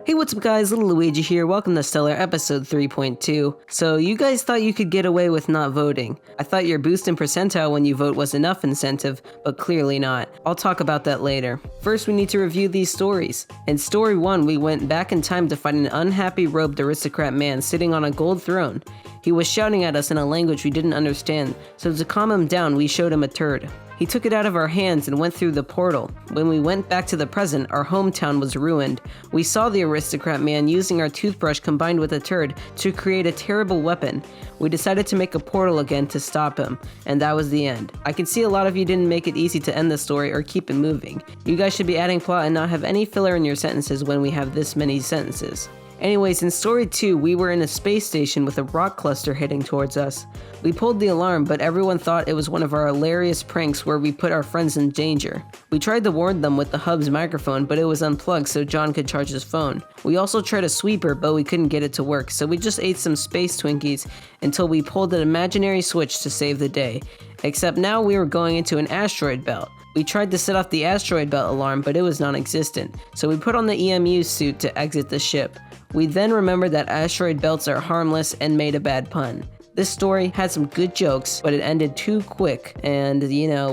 Hey, what's up guys, Little Luigi here, welcome to STeller episode 3.2. So you guys thought you could get away with not voting. I thought your boost in percentile when you vote was enough incentive, but clearly not. I'll talk about that later. First we need to review these stories. In story 1 we went back in time to find an unhappy robed aristocrat man sitting on a gold throne. He was shouting at us in a language we didn't understand, so to calm him down we showed him a turd. He took it out of our hands and went through the portal. When we went back to the present, our hometown was ruined. We saw the aristocrat man using our toothbrush combined with a turd to create a terrible weapon. We decided to make a portal again to stop him, and that was the end. I can see a lot of you didn't make it easy to end the story or keep it moving. You guys should be adding plot and not have any filler in your sentences when we have this many sentences. Anyways, in story 2, we were in a space station with a rock cluster heading towards us. We pulled the alarm, but everyone thought it was one of our hilarious pranks where we put our friends in danger. We tried to warn them with the hub's microphone, but it was unplugged so John could charge his phone. We also tried a sweeper, but we couldn't get it to work, so we just ate some space Twinkies until we pulled an imaginary switch to save the day. Except now we were going into an asteroid belt. We tried to set off the asteroid belt alarm, but it was non-existent, so we put on the EMU suit to exit the ship. We then remembered that asteroid belts are harmless and made a bad pun. This story had some good jokes, but it ended too quick, and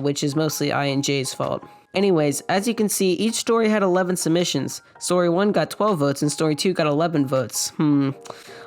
which is mostly I and Jay's fault. Anyways, as you can see, each story had 11 submissions. Story 1 got 12 votes and story 2 got 11 votes.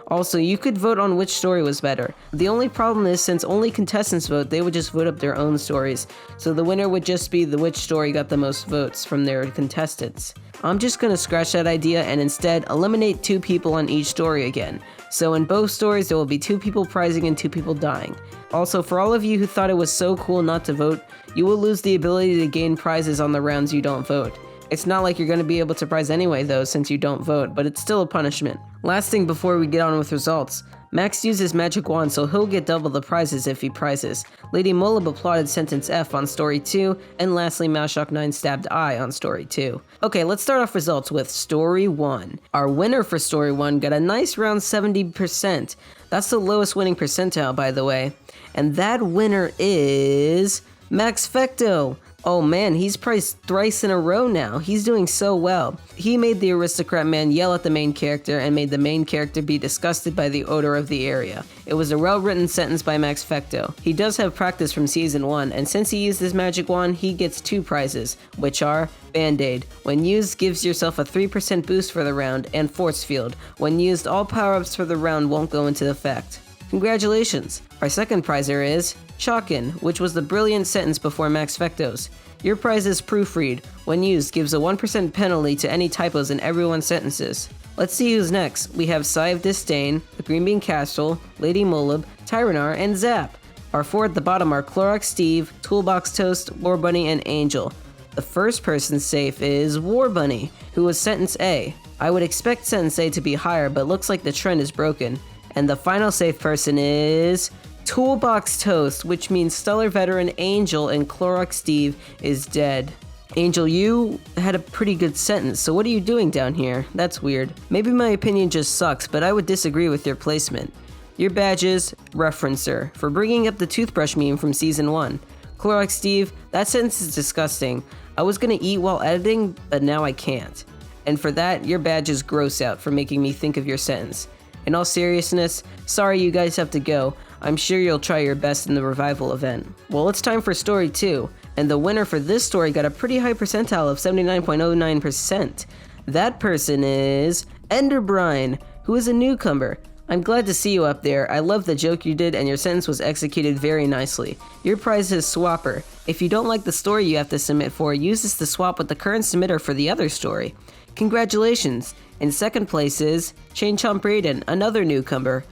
Also, you could vote on which story was better. The only problem is since only contestants vote, they would just vote up their own stories. So the winner would just be which story got the most votes from their contestants. I'm just gonna scratch that idea and instead eliminate 2 people on each story again. So in both stories, there will be 2 people prizing and 2 people dying. Also, for all of you who thought it was so cool not to vote, you will lose the ability to gain prizes on the rounds you don't vote. It's not like you're going to be able to prize anyway though since you don't vote, but it's still a punishment. Last thing before we get on with results. Max uses magic wand so he'll get double the prizes if he prizes. Lady Molib applauded sentence F on story 2, and lastly Malshock9 stabbed I on story 2. Okay, let's start off results with story 1. Our winner for story 1 got a nice round 70%. That's the lowest winning percentile, by the way. And that winner is Max Fecto. Oh man, he's priced thrice in a row now. He's doing so well. He made the aristocrat man yell at the main character and made the main character be disgusted by the odor of the area. It was a well-written sentence by Max Fecto. He does have practice from season 1, and since he used his magic wand, he gets 2 prizes, which are Band-Aid. When used, gives yourself a 3% boost for the round, and Force Field. When used, all power-ups for the round won't go into effect. Congratulations! Our second prizer is Shockin', which was the brilliant sentence before Max Fecto's. Your prize is Proofread. When used, gives a 1% penalty to any typos in everyone's sentences. Let's see who's next. We have Sigh of Disdain, the Green Bean Castle, Lady Molib, Tyranar, and Zap. Our 4 at the bottom are Clorox Steve, Toolbox Toast, War Bunny, and Angel. The first person safe is War Bunny, who was sentence A. I would expect sentence A to be higher, but looks like the trend is broken. And the final safe person is Toolbox Toast, which means Stellar Veteran Angel and Clorox Steve is dead. Angel, you had a pretty good sentence, so what are you doing down here? That's weird. Maybe my opinion just sucks, but I would disagree with your placement. Your badge is Referencer, for bringing up the toothbrush meme from season 1. Clorox Steve, that sentence is disgusting. I was gonna eat while editing, but now I can't. And for that, your badge is Gross Out for making me think of your sentence. In all seriousness, sorry you guys have to go. I'm sure you'll try your best in the revival event. Well, it's time for story 2, and the winner for this story got a pretty high percentile of 79.09%. That person is Enderbrine, who is a newcomer. I'm glad to see you up there. I love the joke you did and your sentence was executed very nicely. Your prize is Swapper. If you don't like the story you have to submit for, use this to swap with the current submitter for the other story. Congratulations! In second place is Chain Chomp Raiden, another newcomer.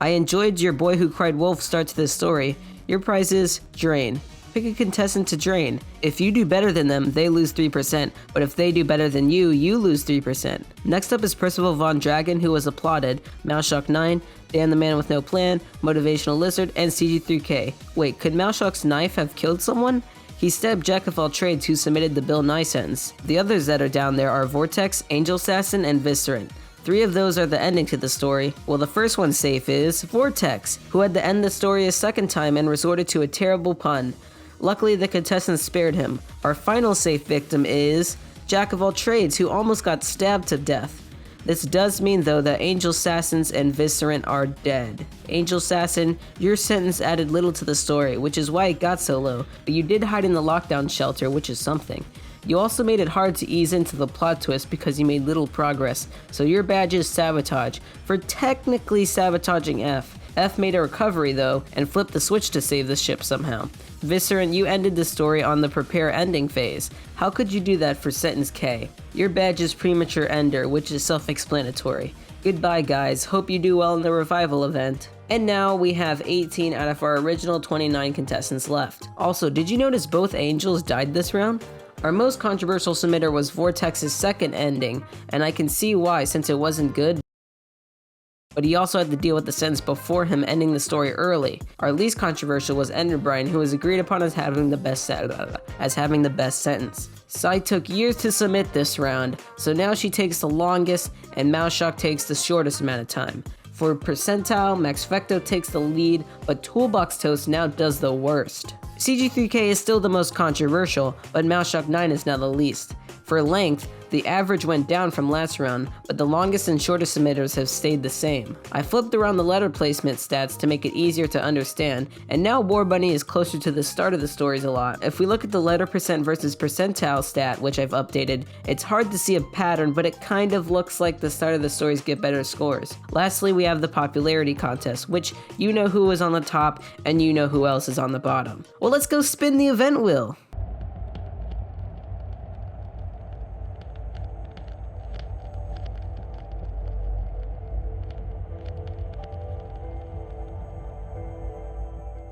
I enjoyed your Boy Who Cried Wolf start to this story. Your prize is Drain. Pick a contestant to drain. If you do better than them, they lose 3%, but if they do better than you, you lose 3%. Next up is Percival Von Dragon, who was applauded, Malshock9, Dan the Man with No Plan, Motivational Lizard, and CG3K. Wait, could Malshock's knife have killed someone? He stabbed Jack of all trades who submitted the Bill Nye sentence. The others that are down there are Vortex, Angel Assassin, and Viscerant. 3 of those are the ending to the story. Well, the first one safe is Vortex, who had to end the story a second time and resorted to a terrible pun. Luckily, the contestants spared him. Our final safe victim is Jack of all trades, who almost got stabbed to death. This does mean though that Angel Sassins and Viscerant are dead. Angel Sassin, your sentence added little to the story, which is why it got so low, but you did hide in the lockdown shelter, which is something. You also made it hard to ease into the plot twist because you made little progress, so your badge is Sabotage, for technically sabotaging F. F made a recovery though, and flipped the switch to save the ship somehow. Viscerant, you ended the story on the prepare ending phase. How could you do that for sentence K? Your badge is Premature Ender, which is self-explanatory. Goodbye guys, hope you do well in the revival event. And now we have 18 out of our original 29 contestants left. Also, did you notice both angels died this round? Our most controversial submitter was Vortex's second ending, and I can see why since it wasn't good, but he also had to deal with the sentence before him ending the story early. Our least controversial was Enderbrine, who was agreed upon as having the best sentence. Sai took years to submit this round, so now she takes the longest, and Mouseshock takes the shortest amount of time. For percentile, Maxfecto takes the lead, but Toolbox Toast now does the worst. CG3K is still the most controversial, but Mouseshock 9 is now the least. For length, the average went down from last round, but the longest and shortest submitters have stayed the same. I flipped around the letter placement stats to make it easier to understand, and now War Bunny is closer to the start of the stories a lot. If we look at the letter percent versus percentile stat, which I've updated, it's hard to see a pattern, but it kind of looks like the start of the stories get better scores. Lastly, we have the popularity contest, which you know who is on the top, and you know who else is on the bottom. Well, let's go spin the event wheel.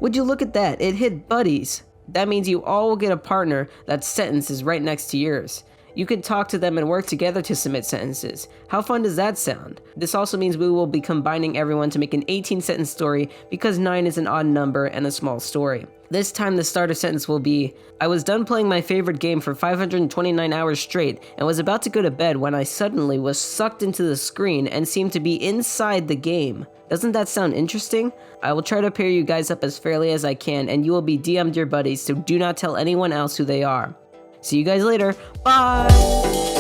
Would you look at that? It hit buddies. That means you all will get a partner that sentence is right next to yours. You can talk to them and work together to submit sentences. How fun does that sound? This also means we will be combining everyone to make an 18-sentence story because 9 is an odd number and a small story. This time the starter sentence will be, I was done playing my favorite game for 529 hours straight and was about to go to bed when I suddenly was sucked into the screen and seemed to be inside the game. Doesn't that sound interesting? I will try to pair you guys up as fairly as I can, and you will be DM'd your buddies, so do not tell anyone else who they are. See you guys later. Bye!